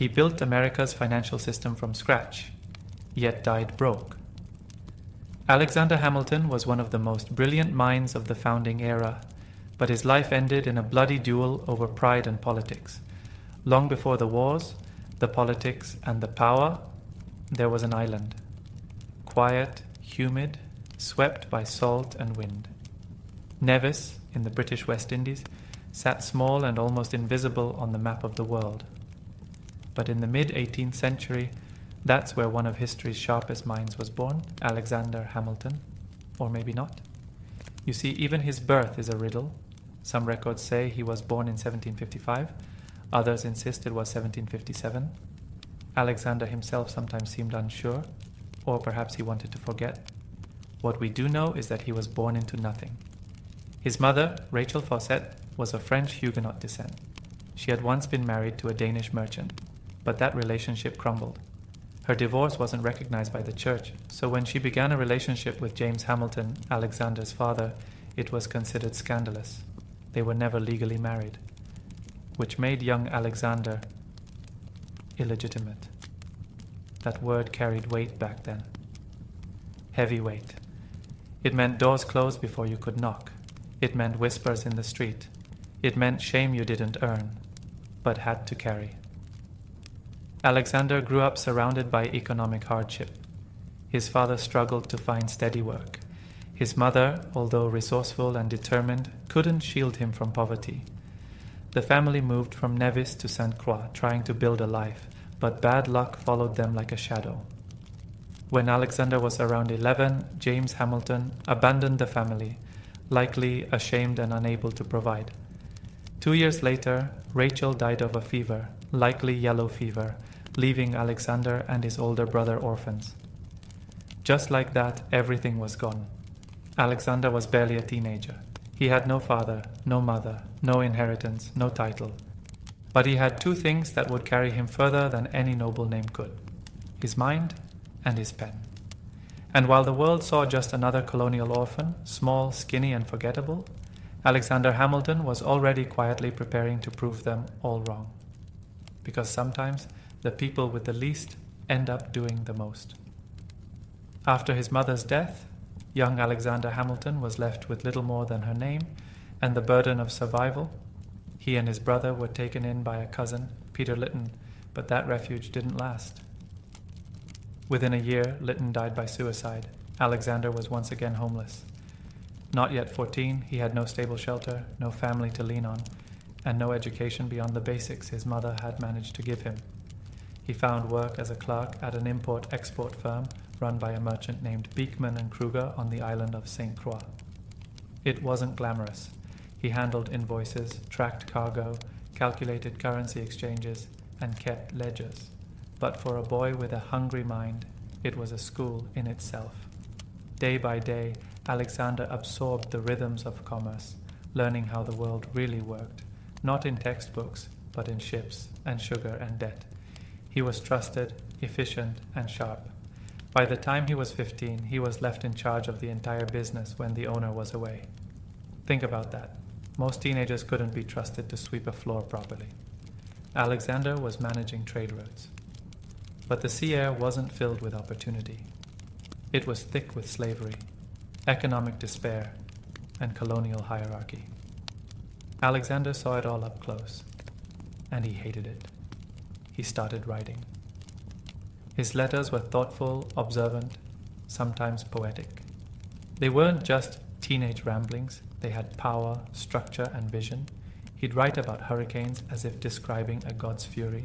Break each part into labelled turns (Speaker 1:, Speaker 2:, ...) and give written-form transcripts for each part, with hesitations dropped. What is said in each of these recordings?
Speaker 1: He built America's financial system from scratch, yet died broke. Alexander Hamilton was one of the most brilliant minds of the founding era, but his life ended in a bloody duel over pride and politics. Long before the wars, the politics, and the power, there was an island. Quiet, humid, swept by salt and wind. Nevis, in the British West Indies, sat small and almost invisible on the map of the world. But in the mid-18th century, that's where one of history's sharpest minds was born, Alexander Hamilton. Or maybe not. You see, even his birth is a riddle. Some records say he was born in 1755. Others insist it was 1757. Alexander himself sometimes seemed unsure, or perhaps he wanted to forget. What we do know is that he was born into nothing. His mother, Rachel Fawcett, was of French Huguenot descent. She had once been married to a Danish merchant, but that relationship crumbled. Her divorce wasn't recognized by the church, so when she began a relationship with James Hamilton, Alexander's father, it was considered scandalous. They were never legally married, which made young Alexander illegitimate. That word carried weight back then. Heavy weight. It meant doors closed before you could knock. It meant whispers in the street. It meant shame you didn't earn, but had to carry. Alexander grew up surrounded by economic hardship. His father struggled to find steady work. His mother, although resourceful and determined, couldn't shield him from poverty. The family moved from Nevis to St. Croix, trying to build a life, but bad luck followed them like a shadow. When Alexander was around 11, James Hamilton abandoned the family, likely ashamed and unable to provide. 2 years later, Rachel died of a fever, likely yellow fever, leaving Alexander and his older brother orphans. Just like that, everything was gone. Alexander was barely a teenager. He had no father, no mother, no inheritance, no title. But he had two things that would carry him further than any noble name could: his mind and his pen. And while the world saw just another colonial orphan, small, skinny, and forgettable, Alexander Hamilton was already quietly preparing to prove them all wrong. Because sometimes the people with the least end up doing the most. After his mother's death, young Alexander Hamilton was left with little more than her name and the burden of survival. He and his brother were taken in by a cousin, Peter Lytton, but that refuge didn't last. Within a year, Lytton died by suicide. Alexander was once again homeless. Not yet 14, he had no stable shelter, no family to lean on, and no education beyond the basics his mother had managed to give him. He found work as a clerk at an import-export firm run by a merchant named Beekman and Kruger on the island of St. Croix. It wasn't glamorous. He handled invoices, tracked cargo, calculated currency exchanges, and kept ledgers. But for a boy with a hungry mind, it was a school in itself. Day by day, Alexander absorbed the rhythms of commerce, learning how the world really worked, not in textbooks, but in ships and sugar and debt. He was trusted, efficient, and sharp. By the time he was 15, he was left in charge of the entire business when the owner was away. Think about that. Most teenagers couldn't be trusted to sweep a floor properly. Alexander was managing trade routes. But the sea air wasn't filled with opportunity. It was thick with slavery, economic despair, and colonial hierarchy. Alexander saw it all up close, and he hated it. He started writing. His letters were thoughtful, observant, sometimes poetic. They weren't just teenage ramblings. They had power, structure, and vision. He'd write about hurricanes as if describing a god's fury.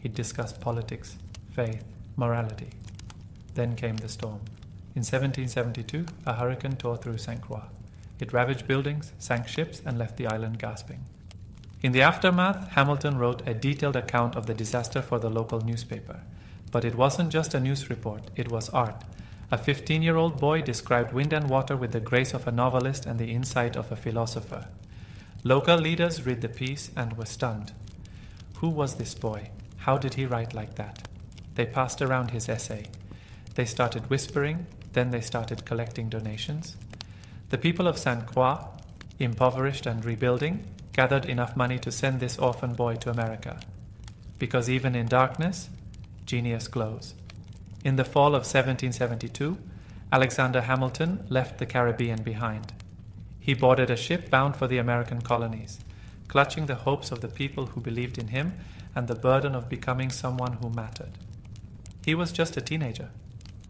Speaker 1: He'd discuss politics, faith, morality. Then came the storm. In 1772, a hurricane tore through St. Croix. It ravaged buildings, sank ships, and left the island gasping. In the aftermath, Hamilton wrote a detailed account of the disaster for the local newspaper. But it wasn't just a news report, it was art. A 15-year-old boy described wind and water with the grace of a novelist and the insight of a philosopher. Local leaders read the piece and were stunned. Who was this boy? How did he write like that? They passed around his essay. They started whispering, then they started collecting donations. The people of St. Croix, impoverished and rebuilding, gathered enough money to send this orphan boy to America. because even in darkness, genius glows. In the fall of 1772, Alexander Hamilton left the Caribbean behind. He boarded a ship bound for the American colonies, clutching the hopes of the people who believed in him and the burden of becoming someone who mattered. He was just a teenager,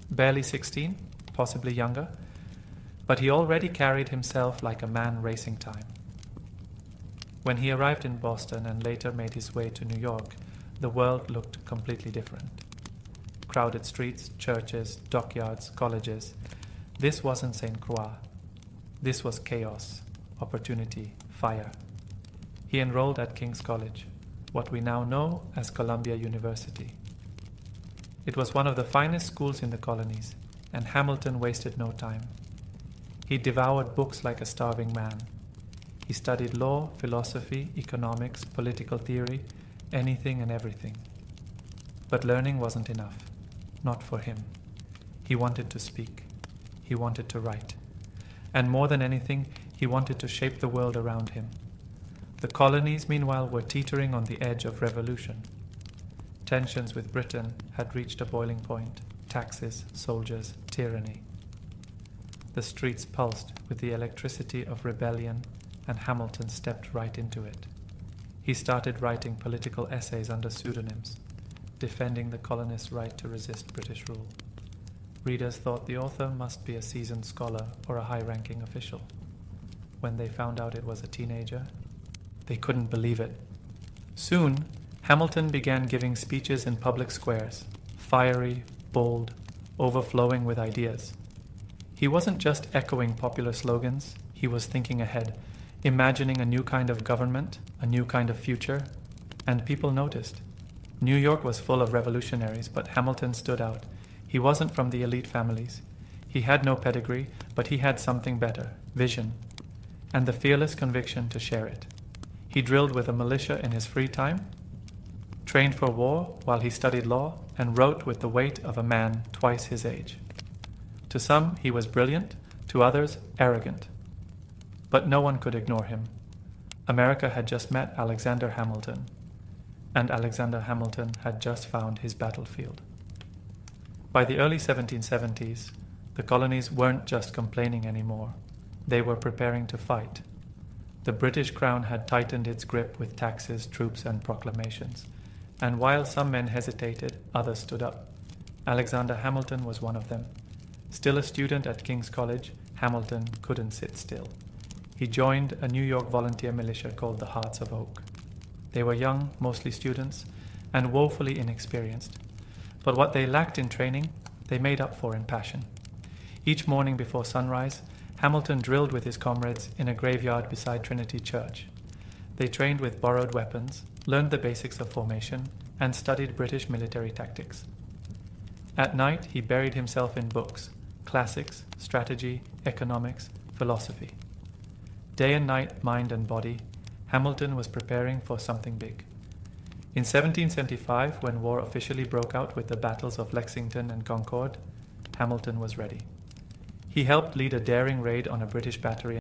Speaker 1: barely 16, possibly younger, but he already carried himself like a man racing time. When he arrived in Boston and later made his way to New York, the world looked completely different. Crowded streets, churches, dockyards, colleges. This wasn't St. Croix. This was chaos, opportunity, fire. He enrolled at King's College, what we now know as Columbia University. It was one of the finest schools in the colonies, and Hamilton wasted no time. He devoured books like a starving man. He studied law, philosophy, economics, political theory, anything and everything. But learning wasn't enough. Not for him. He wanted to speak. He wanted to write. And more than anything, he wanted to shape the world around him. The colonies, meanwhile, were teetering on the edge of revolution. Tensions with Britain had reached a boiling point. Taxes, soldiers, tyranny. The streets pulsed with the electricity of rebellion, and Hamilton stepped right into it. He started writing political essays under pseudonyms, defending the colonists' right to resist British rule. Readers thought the author must be a seasoned scholar or a high-ranking official. When they found out it was a teenager, they couldn't believe it. Soon, Hamilton began giving speeches in public squares, fiery, bold, overflowing with ideas. He wasn't just echoing popular slogans, he was thinking ahead, imagining a new kind of government, a new kind of future, and people noticed. New York was full of revolutionaries, but Hamilton stood out. He wasn't from the elite families. He had no pedigree, but he had something better, vision, and the fearless conviction to share it. He drilled with a militia in his free time, trained for war while he studied law, and wrote with the weight of a man twice his age. To some, he was brilliant, to others, arrogant. But no one could ignore him. America had just met Alexander Hamilton, and Alexander Hamilton had just found his battlefield. By the early 1770s, the colonies weren't just complaining anymore. They were preparing to fight. The British Crown had tightened its grip with taxes, troops, and proclamations. And while some men hesitated, others stood up. Alexander Hamilton was one of them. Still a student at King's College, Hamilton couldn't sit still. He joined a New York volunteer militia called the Hearts of Oak. They were young, mostly students, and woefully inexperienced. But what they lacked in training, they made up for in passion. Each morning before sunrise, Hamilton drilled with his comrades in a graveyard beside Trinity Church. They trained with borrowed weapons, learned the basics of formation, and studied British military tactics. At night, he buried himself in books, classics, strategy, economics, philosophy. Day and night, mind and body, Hamilton was preparing for something big. In 1775, when war officially broke out with the battles of Lexington and Concord, Hamilton was ready. He helped lead a daring raid on a British battery